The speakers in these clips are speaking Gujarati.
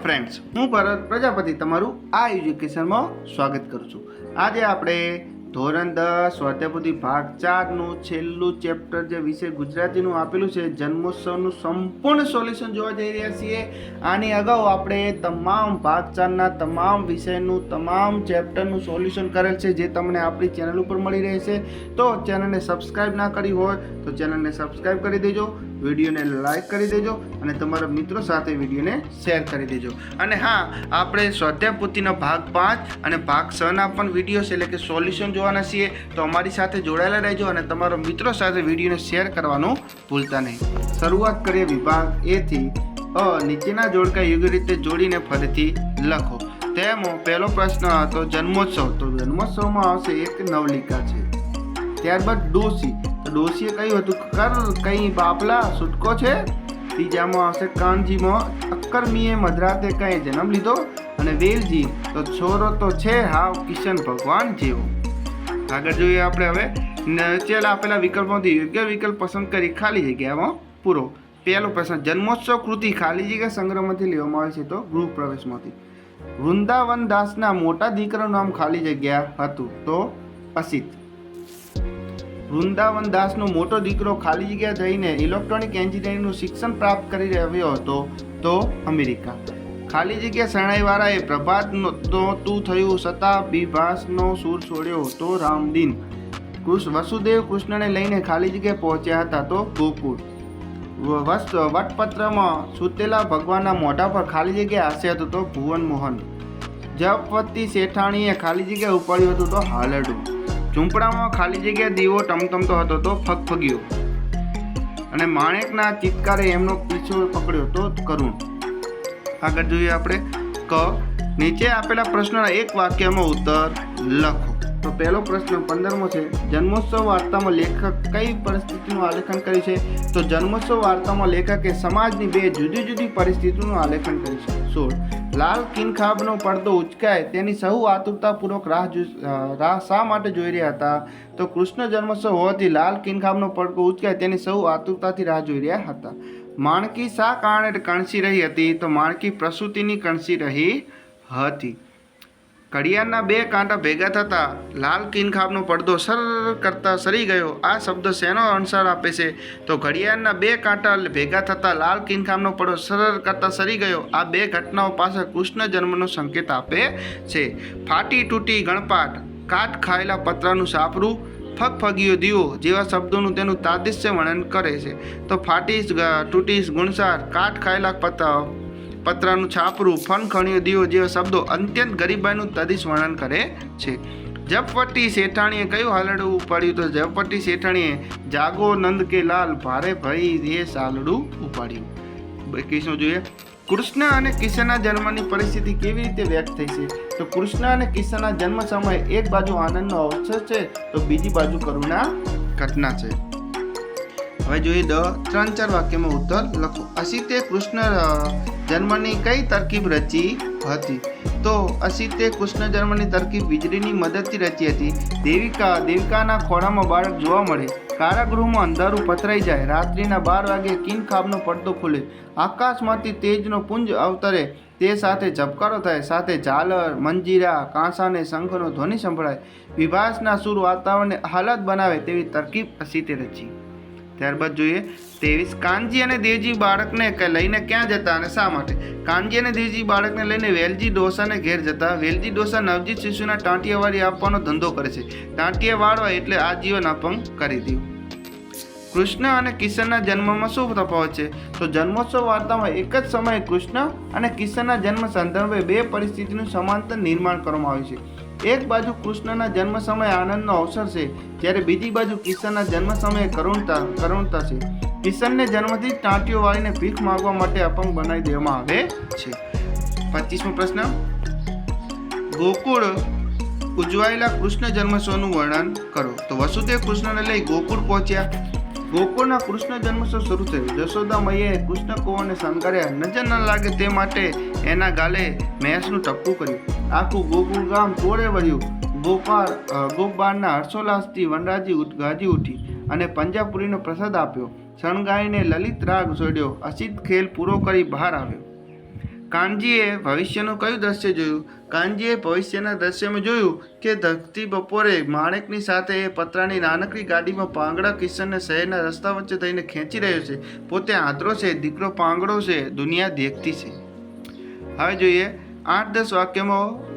ફ્રેન્ડ્સ, હું ભરત પ્રજાપતિ તમારું આ એજ્યુકેશનમાં સ્વાગત કરું છું. આજે આપણે ધોરણ 10 સ્વાધ્યાયપોથી ભાગ 4નું છેલ્લું ચેપ્ટર જે વિષય ગુજરાતીનું આપેલું છે જન્મોત્સવનું સંપૂર્ણ સોલ્યુશન જોવા જઈ રહ્યા છીએ. આની અગાઉ આપણે તમામ ભાગ 4ના તમામ વિષયનું તમામ ચેપ્ટરનું સોલ્યુશન કરેલ છે, જે તમને આપણી ચેનલ ઉપર મળી રહેશે. તો ચેનલને સબસ્ક્રાઈબ ના કરી હોય તો ચેનલને સબસ્ક્રાઈબ કરી દેજો, વિડીયોને લાઈક કરી દેજો અને તમારા મિત્રો સાથે વિડીયોને શેર કરી દેજો. અને હા, આપણે સ્વાધ્યાયપોથીનો ભાગ 5 અને ભાગ 6ના પણ વિડીયોસ એટલે કે સોલ્યુશન જોવાના છીએ. તો અમારી સાથે જોડાયેલા રહેજો અને તમારા મિત્રો સાથે વિડીયોને શેર કરવાનું ભૂલતા નહીં. શરૂઆત કરીએ વિભાગ એ થી. નીચેના જોડકા યોગ્ય રીતે જોડીને ફરીથી લખો. તેમાં પહેલો પ્રશ્ન હતો જન્મોત્સવ. તો જન્મોત્સવમાં આવશે એક નવલિકા છે. ત્યારબાદ ડોસી. તો ડોસીએ કહ્યું હતું કર કઈ બાપલા છૂટકો છે. ત્રીજામાં આવશે કાનજીમાં અક્કરમીએ મધરાતે કઈ જન્મ લીધો. અને વેલજી તો છોરો તો છે હાવ કિશન ભગવાન જેવો. આગળ જોઈએ આપણે હવે. નીચે આપેલા વિકલ્પોમાંથી યોગ્ય વિકલ્પ પસંદ કરી ખાલી જગ્યામાં પૂરો. પહેલો પ્રશ્ન જન્મોત્સવ કૃતિ ખાલી જગ્યા સંગ્રહમાંથી લેવામાં આવે છે. તો ગૃહ પ્રવેશમાંથી. વૃંદાવન દાસના મોટા દીકરાનું નામ ખાલી જગ્યા હતું. તો અસિત. વૃંદાવન દાસનો મોટો દીકરો ખાલી જગ્યા જઈને ઇલેક્ટ્રોનિક એન્જિનિયરિંગનું શિક્ષણ પ્રાપ્ત કરી રહ્યો હતો. તો અમેરિકા. ખાલી જગ્યા શરણાઈવાળાએ પ્રભાત તું થયું છતાં બિભાસનો સૂર છોડ્યો. તો રામદીન. વસુદેવ કૃષ્ણને લઈને ખાલી જગ્યાએ પહોંચ્યા હતા. તો ગોકુળ. વટપત્રમાં સૂતેલા ભગવાનના મોઢા પર ખાલી જગ્યા હાસ્ય હતું. તો ભુવન મોહન. જપવતી શેઠાણીએ ખાલી જગ્યા ઉપાડ્યું હતું. તો હાલરડું. ઝૂંપડામાં ખાલી જગ્યા દીવો ટમટમતો હતો. તો ફગફગીઓ. અને માણેકના ચિત્કારે એમનો પીછો પકડ્યો. તો કરુણ. આગળ જોઈએ આપણે ક. નીચે આપેલા પ્રશ્નના એક વાક્યમાં ઉત્તર લખો. તો પહેલો પ્રશ્ન 15મો છે. જન્મોત્સવ વાર્તામાં લેખક કઈ પરિસ્થિતિનું આલેખન કર્યું છે. તો જન્મોત્સવ વાર્તામાં લેખકે સમાજની બે જુદી જુદી પરિસ્થિતિનું આલેખન કર્યું છે. 16. લાલ કિનખાબનો પડદો ઉચકાય તેની સહુ આતુરતાપૂર્વક રાહ શા માટે જોઈ રહ્યા હતા. તો કૃષ્ણ જન્મોત્સવ હોવાથી લાલ કિનખાબનો પડદો ઉચકાય તેની સહુ આતુરતાથી રાહ જોઈ રહ્યા હતા. માણકી શા કારણે કણસી રહી હતી. તો માણકી પ્રસૂતિની કણસી રહી હતી. ઘડિયાળના બે કાંટા ભેગા થતા લાલ કિનખાબનો પડદો સર કરતા સરી ગયો. આ શબ્દ શેનો અનુસાર આપે છે. તો ઘડિયાળના બે કાંટા ભેગા થતા લાલ કિનખાબનો પડદો સરળ કરતા સરી ગયો. આ બે ઘટનાઓ પાછળ કૃષ્ણ જન્મનો સંકેત આપે છે. ફાટી તૂટી ગણપાટ, કાટ ખાયેલા પતરાનું સાપરું, ફગફગીયો દીવો જેવા શબ્દોનું તેનું તાદૃશ્ય વર્ણન કરે છે. તો ફાટીશ, તૂટીશ, ગુણસાર, કાટ ખાયેલા પતરાનું છાપરું, ફનખણીયો દીવો જેવા શબ્દો અત્યંત ગરીબાઈનું તદિશ વર્ણન કરે છે. જપવટી શેઠાણીએ કયું હાલરડું ઉપાડ્યું. તો જપવટી શેઠાણીએ જાગો નંદ કે લાલ ભારે ભઈ એ સાલડું ઉપાડ્યું. 21 જોઈએ. કૃષ્ણ અને કિશનના જન્મની પરિસ્થિતિ કેવી રીતે વ્યક્ત થઈ છે. તો કૃષ્ણ અને કિશનના જન્મ સમયે એક બાજુ આનંદનો અવસર છે તો બીજી બાજુ કરુણા ઘટના છે. હવે જોઈએ 3-4 વાક્યમાં ઉત્તર લખો. અસિતે કૃષ્ણ જન્મની કઈ તરકીબ રચી હતી. તો અસિતે કૃષ્ણ જન્મની તરકીબ વીજળીની મદદથી રચી હતી. દેવિકાના ખોળામાં બાળક જોવા મળે. કારાગૃહમાં અંધારું પથરાઈ જાય. રાત્રિના 12 વાગે કિનખાબનો પડદો ખુલે. આકાશમાંથી તેજનો પુંજ અવતરે. તે સાથે ઝબકારો થાય. સાથે ઝાલર, મંજીરા, કાંસા અને શંખનો ધ્વનિ સંભળાય. વિભાસના સૂર વાતાવરણને આહલાદ બનાવે તેવી તરકીબ અસિતે રચી. ત્યારબાદ જોઈએ 23. કાનજી અને દેવજી બાળકને લઈને ક્યાં જતા અને શા માટે. કાનજી અને દેવજી બાળકને લઈને વેલજી ડોસાને ઘેર જતા. વેલજી ડોસા નવજીત શિશુના ટાંટિયાવાળી આપવાનો ધંધો કરે છે. ટાંટિયા વાળવા એટલે આજીવન અપંગ કરી દેવું. કૃષ્ણ અને કિશનના જન્મમાં શું તફાવત છે. તો જન્મોત્સવ વાર્તામાં એક જ સમયે કૃષ્ણ અને કિશનના જન્મ સંદર્ભે બે પરિસ્થિતિનું સમાંતર નિર્માણ કરવામાં આવ્યું છે. એક બાજુ કૃષ્ણના જન્મ સમયે આનંદનો અવસર છે, જ્યારે બીજી બાજુ કિશનના જન્મ સમયે કરુણતા છે. કિશનને જન્મથી ટાંટીઓ વાળીને ભીખ માંગવા માટે અપંગ બનાવી દેવામાં આવે છે. 25મો પ્રશ્ન. ગોકુળ ઉજવાયેલા કૃષ્ણ જન્મોત્સવનું વર્ણન કરો. તો વસુદેવ કૃષ્ણને લઈ ગોકુળ પહોંચ્યા. ગોકુળના કૃષ્ણ જન્મોત્સવ શરૂ થયો. જશોદા મૈયાએ કૃષ્ણ કુંવરને શણગાર્યા. નજર ન લાગે તે માટે એના ગાલે મહેસનું ટપકું કર્યું. આખું ગોકુળ ગામ તોડે વળ્યું. ગોપબારના હર્ષોલ્લાસથી વનરાજી ગાજી ઉઠી અને પંજાપુરીનો પ્રસાદ આપ્યો. શણગારીને લલિત રાગ છોડ્યો. અસિત ખેલ પૂરો કરી બહાર આવ્યો. કાનજીએ ભવિષ્યનું કયું દ્રશ્ય જોયું? કાનજીએ ભવિષ્યના દ્રશ્યમાં જોયું કે ધરતી બપોરે માણેકની સાથે એ પતરાની નાનકડી ગાડીમાં પાંગડા કિશનને શહેરના રસ્તા વચ્ચે થઈને ખેંચી રહ્યો છે. પોતે આંતરો છે, દીકરો પાંગડો છે, દુનિયા દેખતી છે. હવે જોઈએ 8-10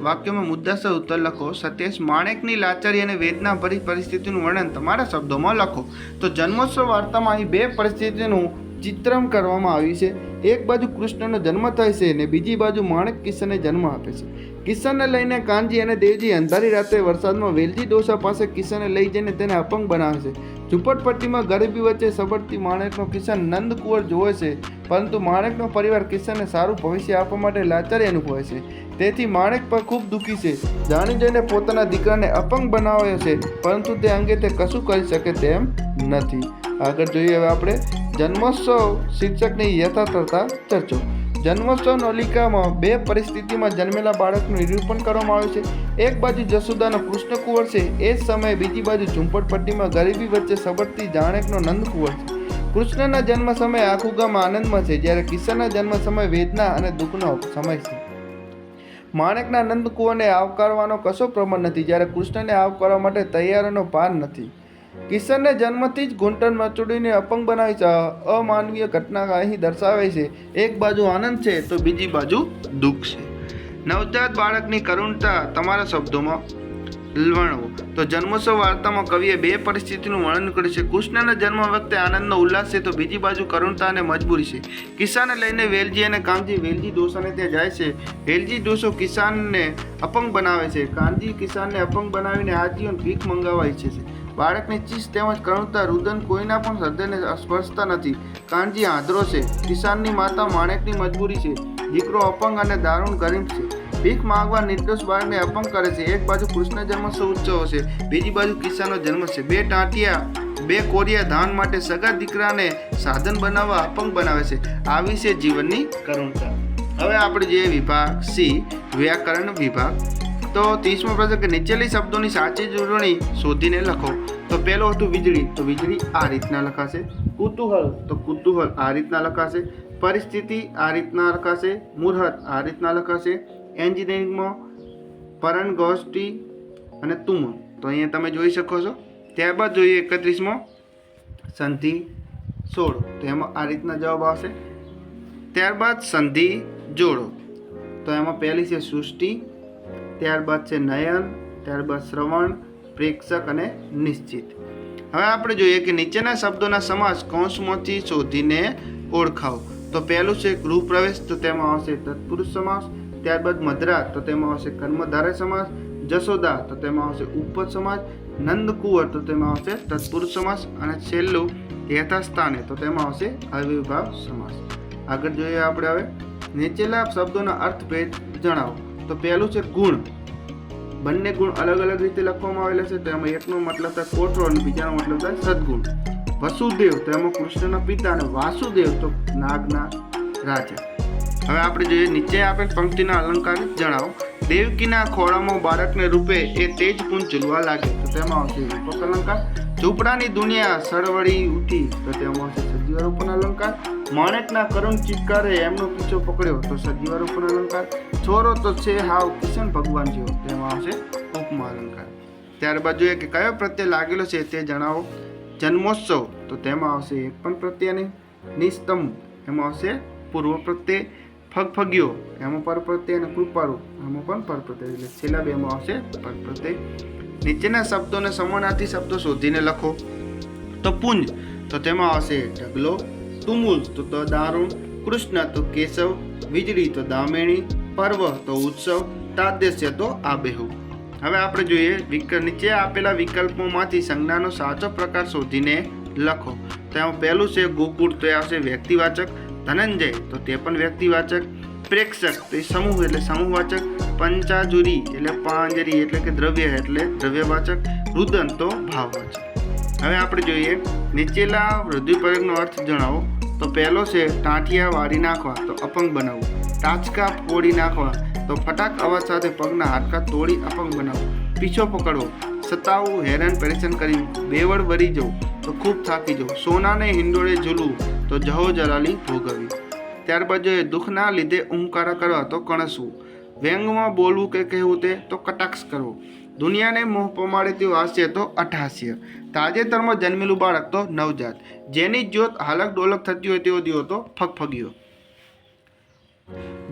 વાક્યોમાં મુદ્દાસર ઉત્તર લખો. સત્યેશ, માણેકની લાચારી અને વેદના ભરી પરિસ્થિતિનું વર્ણન તમારા શબ્દોમાં લખો. તો જન્મોત્સવ વાર્તામાં અહીં બે પરિસ્થિતિનું ચિત્રણ કરવામાં આવ્યું છે. એક બાજુ કૃષ્ણનો જન્મ થાય છે અને બીજી બાજુ માણેક કિશનને જન્મ આપે છે. કિશનને લઈને કાનજી અને દેવજી અંધારી રાતે વરસાદમાં વેલજી ડોસા પાસે કિશનને લઈ જઈને તેને અપંગ બનાવે છે. ઝૂંપડપટ્ટીમાં ગરીબી વચ્ચે સબરતી માણેકનો કિશન નંદકુંવર જોવે છે, પરંતુ માણેકનો પરિવાર કિશનને સારું ભવિષ્ય આપવા માટે લાચારી અનુભવે છે. તેથી માણેક પર ખૂબ દુઃખી છે. જાણી જોઈને પોતાના દીકરાને અપંગ બનાવ્યો છે, પરંતુ તે અંગે તે કશું કરી શકે તેમ નથી. આગળ જોઈએ હવે આપણે જન્મોત્સવ શીર્ષકની યથાર્થતા ચર્ચો. જન્મોત્સવ નલિકામાં બે પરિસ્થિતિમાં જન્મેલા બાળકનું નિરૂપણ કરવામાં આવ્યું છે. એક બાજુ જશોદાનો કૃષ્ણકુંવર છે, એ જ સમયે બીજી બાજુ ઝૂંપડપટ્ટીમાં ગરીબી વચ્ચે સબરતી જાણેકનો નંદકુંવર છે. કૃષ્ણના જન્મ સમયે આખું ગામ આનંદમાં છે, જ્યારે કિશનના જન્મ સમયે વેદના અને દુઃખનો સમય છે. માણેકના નંદકુંવરને આવકારવાનો કશો પ્રમાણ નથી, જ્યારે કૃષ્ણને આવકારવા માટે તૈયારીનો પાર નથી. કિશનને જન્મથી જ ઘૂંટણ મચોડીને અપંગ બનાવી છે. અમાનવીય ઘટના અહીં દર્શાવે છે. એક બાજુ આનંદ છે તો બીજી બાજુ દુઃખ છે. નવજાત બાળકની કરુણતા તમારા શબ્દોમાં વર્ણવો. તો જન્મોત્સવ વાર્તામાં કવિએ બે પરિસ્થિતિનું વર્ણન કર્યું છે. કૃષ્ણના જન્મ વખતે આનંદનો ઉલ્લાસ છે તો બીજી બાજુ કરુણતા અને મજબૂરી છે. કિસાનને લઈને વેલજી અને કાનજી વેલજી ડોસાને ત્યાં જાય છે. વેલજી ડોસો કિસાનને અપંગ બનાવે છે. કાનજી કિસાનને અપંગ બનાવીને આજીવન ભીખ મંગાવવા ઈચ્છે છે. બાળકની ચીસ તેમજ કરુણતા રુદન કોઈના પણ હૃદયને સ્પર્શતા નથી. કાનજી આંધળો છે. કિસાનની માતા માણેકની મજબૂરી છે. દીકરો અપંગ અને દારૂણ ગરીબ છે. ભીખ માંગવા નિર્દોષ બાળકને અપંગ કરે છે. એક બાજુ કૃષ્ણ જન્મોત્સવ ઉત્સવ છે, બીજી બાજુ કિસાનનો જન્મ છે. બે ટાંટિયા બે કોરિયા ધાન માટે સગા દીકરાને સાધન બનાવવા અપંગ બનાવે છે. આવી છે જીવનની કરુણતા. હવે આપણે જે વિભાગ સી વ્યાકરણ વિભાગ. તો 30મો પ્રશ્ન કે નીચેલી શબ્દોની સાચી જોડણી શોધીને લખો. તો પહેલો હતું વીજળી, તો વીજળી આ રીતના લખાશે. કુતૂહલ, તો કુતૂહલ આ રીતના લખાશે. પરિસ્થિતિ આ રીતના લખાશે. મુહૂર્ત આ રીતના લખાશે. એન્જિનિયરિંગમાં પરણગોષ્ઠી અને તુમુલ, તો અહીંયા તમે જોઈ શકો છો. ત્યારબાદ જોઈએ 31મો સંધિ 16, તો એમાં આ રીતના જવાબ આવશે. ત્યારબાદ સંધિ જોડો, તો એમાં પહેલી છે સૃષ્ટિ, ત્યારબાદ છે નયન, ત્યારબાદ શ્રવણ, પ્રેક્ષક અને નિશ્ચિત. હવે આપણે જોઈએ કે નીચેના શબ્દોના સમાસ કૌંસમાંથી શોધીને ઓળખાવો. તો પહેલું છે ગૃહપ્રવેશ, તો તેમાં આવશે તત્પુરુષ સમાસ. ત્યારબાદ મદ્રા, તો તેમાં આવશે કર્મધારય સમાસ. જશોદા, તો તેમાં આવશે ઉપપદ સમાસ. નંદકુંવર, તો તેમાં આવશે તત્પુરુષ સમાસ. અને છેલ્લું યથાસ્થાને, તો તેમાં આવશે અવિર્ભાવ સમાસ. આગળ જોઈએ આપણે હવે નીચેલા શબ્દોના અર્થભેદ જણાવો. તો પહેલું છે ગુણ. બંને ગુણ અલગ અલગ રીતે લખવામાં આવેલા છે. તો એમાં એકનો મતલબ થાય કોઠરો અને બીજાનો મતલબ થાય સદગુણ. વસુદેવ, તો એમાં કૃષ્ણના પિતા, અને વાસુદેવ તો નાગના રાજા. હવે આપણે જોઈએ નીચે આપેલ પંક્તિના અલંકાર જણાવો. દેવકીના ખોળામાં બાળકને રૂપે એ તેજપુંજ ઝૂલવા લાગે, તો તેમાં આવશે રૂપક અલંકાર. ઝૂંપડાની દુનિયા સળવળી ઉઠી, તો તેમાં આવશે સજીવારૂપણ અલંકાર. માણેકના કરુણ ચિત્કારે એમનો પીછો પકડ્યો, તો સજીવારૂપણ અલંકાર. છોરો તો છે હાવ કિશન ભગવાન જેવો, તેમાં આવશે ઉપમા અલંકાર. ત્યારબાદ જોઈએ કે કયો પ્રત્યય લાગેલો છે તે જણાવો. જન્મોત્સવ, તો તેમાં આવશે એક પણ પ્રત્યય નહીં. નિસ્તંભ, એમાં આવશે પૂર્વ પ્રત્યય. ફગફગ્યો, એમાં પર પ્રત્યય. અને કૃપારુ, એમાં પણ પર પ્રત્યય. એટલે છેલ્લા બેમાં આવશે પર પ્રત્યય. નીચેના શબ્દોને સમાનાર્થી શબ્દો શોધીને લખો. તો પુંજ, તો તેમાં આવશે ઢગલો. તુમુલ, તો દારૂણ. કૃષ્ણ, તો કેશવ. વીજળી, તો દામિણી. પર્વ, તો ઉત્સવ. તાદ્યસ્ય, તો આબેહુ. હવે આપણે જોઈએ નીચે આપેલા વિકલ્પોમાંથી સંજ્ઞાનો સાચો પ્રકાર શોધીને લખો. તો એમાં પહેલું છે ગોકુળ, તો એ આવશે વ્યક્તિવાચક. ધનંજય, તો તે પણ વ્યક્તિવાચક. પ્રેક્ષક, તો એ સમૂહ એટલે સમૂહવાચક. પંચાજુરી એટલે પાંજરી એટલે કે દ્રવ્ય એટલે દ્રવ્યવાચક. રુદન, તો ભાવવાચક. હવે આપણે જોઈએ નીચેલા વૃદ્ધિપ્રયોગનો અર્થ જણાવો. તો પહેલો છે ટાંટિયા વાળી નાખવા, તો અપંગ બનાવવું. ટાચકા ફોડી નાખવા, તો ફટાક અવાજ સાથે પગના હાડકા તોડી અપંગ બનાવવું. પીછો પકડવો, સતાવવું, હેરાન પરેશાન કરી. બેવડ વળી જવું, તો ખૂબ થાકી જવું. સોનાને હિંડોળે ઝૂલવું, તો જહો જલાલી ભોગવવી. ત્યારબાદ જોઈએ દુઃખના લીધે ઊંકારા કરવા તો કણસવું, વ્યંગમાં બોલવું કે કહેવું તે તો કટાક્ષ કરવો, દુનિયાને મોહ પમાડે તેવું હાસ્ય તો અટ્ટહાસ્ય, તાજેતરમાં જન્મેલું બાળક તો નવજાત, જેની જ્યોત હાલક ડોલક થતી હોય તેવો દીવો તો ફગફગીયો,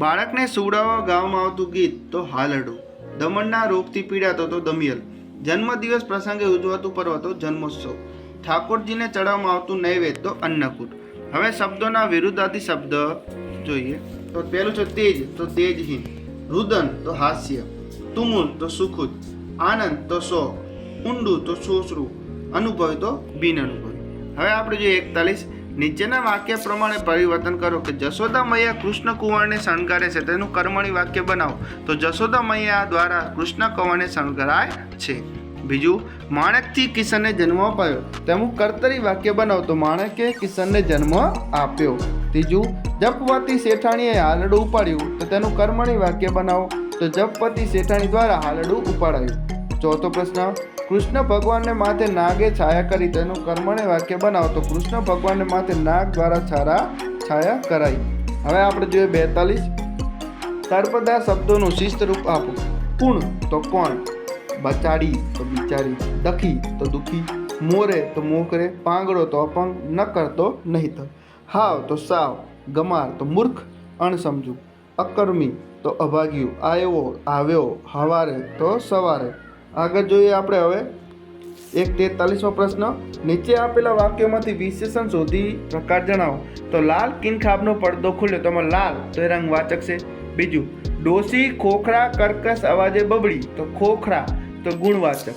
બાળકને સુવડાવવા ગાવામાં આવતું ગીત તો હાલરડું, દમણના રોગથી પીડાતો તો દમિયલ, જન્મદિવસ પ્રસંગે ઉજવાતું પર્વ તો જન્મોત્સવ, ઠાકોરજીને ચડાવવામાં આવતું નૈવેદ્ય તો અન્નકૂટ. હવે શબ્દોના વિરુદ્ધાર્થી શબ્દ જોઈએ તો પહેલું છે તેજ તો તેજહીન, રુદન તો હાસ્ય, તુમુલ તો સુખુદ, આનંદ તો શોક, ઊંડું તો સોસરું, અનુભવી તો બિન અનુભવી. હવે આપણે જોઈએ 41. નીચેના વાક્ય પ્રમાણે પરિવર્તન કરો કે જશોદા મૈયા કૃષ્ણ કુંવરને શણગારે છે તેનું કર્મણી વાક્ય બનાવો તો જશોદા મૈયા દ્વારા કૃષ્ણ કુંવરને શણગારાય છે. બીજું, માણેકથી કિશનને જન્મ અપાયો તેનું કર્તરી વાક્ય બનાવો તો માણેકે કિશનને જન્મ આપ્યો. ત્રીજું, જપવતી શેઠાણીએ હાલરડું ઉપાડ્યું તો તેનું કર્મણી વાક્ય બનાવો તો જપવતી શેઠાણી દ્વારા હાલરડું ઉપાડાયું. ચોથો પ્રશ્ન, કૃષ્ણ ભગવાનને માથે નાગે છાયા કરી તેનું કર્મણી વાક્ય બનાવો તો કૃષ્ણ ભગવાનને માથે નાગ દ્વારા છાયા કરાઈ. હવે આપણે જોઈએ 42. સર્વદા શબ્દોનું શિસ્ત રૂપ આપો. કુણ તો કોણ, બચાડી તો બિચારી, દખી તો દુખી, મોરે તો મોકરે, પાંગડો તો અપંગ, નકર તો નહિતર, હાવ તો સાવ, ગમાર તો મૂર્ખ અણસમજુ, અકર્મી તો અભાગ્યું, આવ્યો હવારે તો સવારે. આગળ જોઈએ આપણે હવે 43મો પ્રશ્ન, નીચે આપેલા વાક્યોમાંથી વિશેષણ શોધી પ્રકાર જણાવો તો લાલ કિનખાબનો પડદો ખુલ્યો તો લાલ તો એ રંગવાચક છે. બીજું, ડોસી ખોખરા કર્કશ અવાજે બબડી તો ખોખરા તો ગુણવાચક.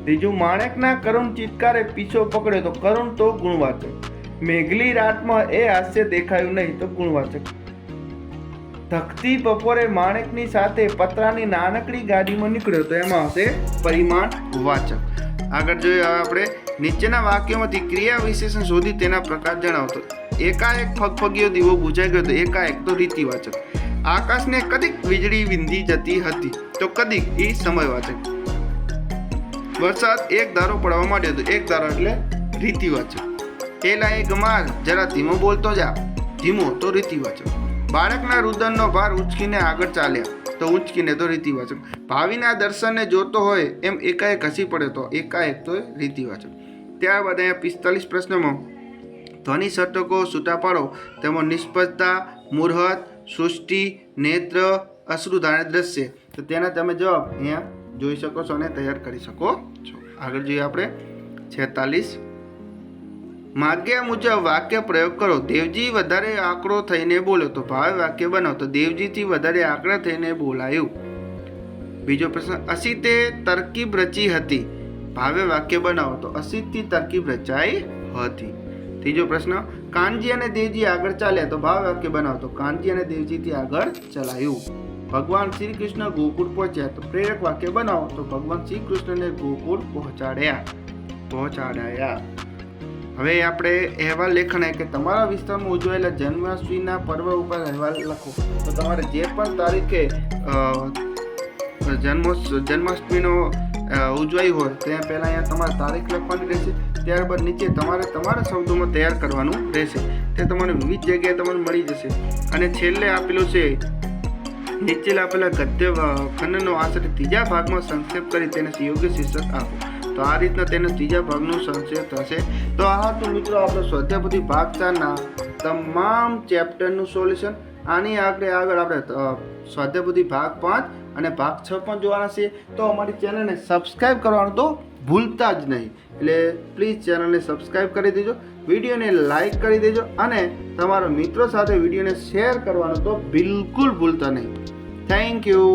ત્રીજું, માણેકના કરુણ ચિત્કારે પીછો પકડ્યો તો કરુણ તો ગુણવાચક. મેઘલી રાતમાં એ હાસ્ય દેખાયું નહીં તો ગુણવાચક. ધકતી બપોરે માણેકની સાથે પતરાની નાનકડી ગાડીમાં નીકળ્યો તો એમાં હશે પરિમાણ વાચક. આગળ જોઈએ હવે આપણે નીચેના વાક્યોમાંથી ક્રિયા વિશેષણ શોધી તેના પ્રકાર જણાવતો. એકાએક ફગફગીયો દીવો બુઝાઈ ગયો તો એકાએક તો રીતિવાચક. આકાશને કદીક વીજળી વિંધી જતી હતી તો કદીક એ સમયવાચક. વરસાદ એક ધારો પડવા માંડ્યો તો એક ધારો એટલે રીતિવાચક. એલા એ ગમાર જરા ધીમો બોલતો જા, ધીમો તો રીતિવાચક. બાળકના રુદનનો ભાર ઉંચકીને આગળ ચાલ્યા તો ઉંચકીને તો રીતિવાચક. ભાવિના દર્શનને જોતો હોય એમ એકાએક હસી પડે તો એકાએક તો રીતિવાચક. ત્યારબાદ અહીંયા 45 પ્રશ્નમાં ધ્વનિ ષટકો છૂટા પાડો તેમાં નિષ્પજતા, મૂર્હત, સૃષ્ટિ, નેત્ર, અશ્રુધારણ દ્રશ્ય તો તેના તમે જવાબ અહીંયા જોઈ શકો છો અને તૈયાર કરી શકો છો. આગળ જોઈએ આપણે 46. માગ્યા મુજબ વાક્ય પ્રયોગ કરો. દેવજી વધારે આંકડો થઈને બોલ્યો તો ભાવે વાક્ય બનાવો તો દેવજીથી વધારે આંકડા થઈને બોલાયું. બીજો પ્રશ્ન, અસીતે તરકીબ રચી હતી ભાવે વાક્ય બનાવો તો અસીતથી તરકીબ રચાઈ હતી. ત્રીજો પ્રશ્ન, કાનજી અને દેવજી આગળ ચાલ્યા તો ભાવે વાક્ય બનાવો તો કાનજી અને દેવજીથી આગળ ચલાયું. ભગવાન શ્રી કૃષ્ણ ગોકુળ પહોંચ્યા તો પ્રેરક વાક્ય બનાવો તો ભગવાન શ્રી કૃષ્ણને ગોકુળ પહોંચાડ્યા. હવે આપણે અહેવાલ લેખન કે તમારા વિસ્તારમાં ઉજવાયેલા જન્માષ્ટમીના પર્વ ઉપર અહેવાલ લખો તો તમારે જે પણ તારીખે જન્માષ્ટમીનો ઉજવાઈ હોય ત્યાં પહેલાં અહીંયા તમારે તારીખ લખવાની રહેશે. ત્યારબાદ નીચે તમારે તમારા શબ્દોમાં તૈયાર કરવાનું રહેશે. તે તમને વિવિધ જગ્યાએ તમને મળી જશે. અને છેલ્લે આપેલું છે નીચે આપેલા ગદ્ય ખંડનો આશરે ત્રીજા ભાગમાં સંક્ષેપ કરી તેને યોગ્ય શીર્ષક આપો. તો આ રીતના તેનો ત્રીજા ભાગનો સંક્ષેપ થશે. તો આ તો મિત્રો આપણો સ્વાધ્યાયપોથી ભાગ 4ના તમામ ચેપ્ટરનું સોલ્યુશન. આની આગળ આપણે સ્વાધ્યાયપોથી ભાગ 5 અને ભાગ 6 પણ જોવાના છે. તો અમારી ચેનલને સબસ્ક્રાઈબ કરવાનું તો ભૂલતા જ નહીં. એટલે પ્લીઝ ચેનલને સબસ્ક્રાઈબ કરી દેજો, વિડીયોને લાઈક કરી દેજો અને તમારા મિત્રો સાથે વિડીયોને શેર કરવાનું તો બિલકુલ ભૂલતા નહીં. Thank you.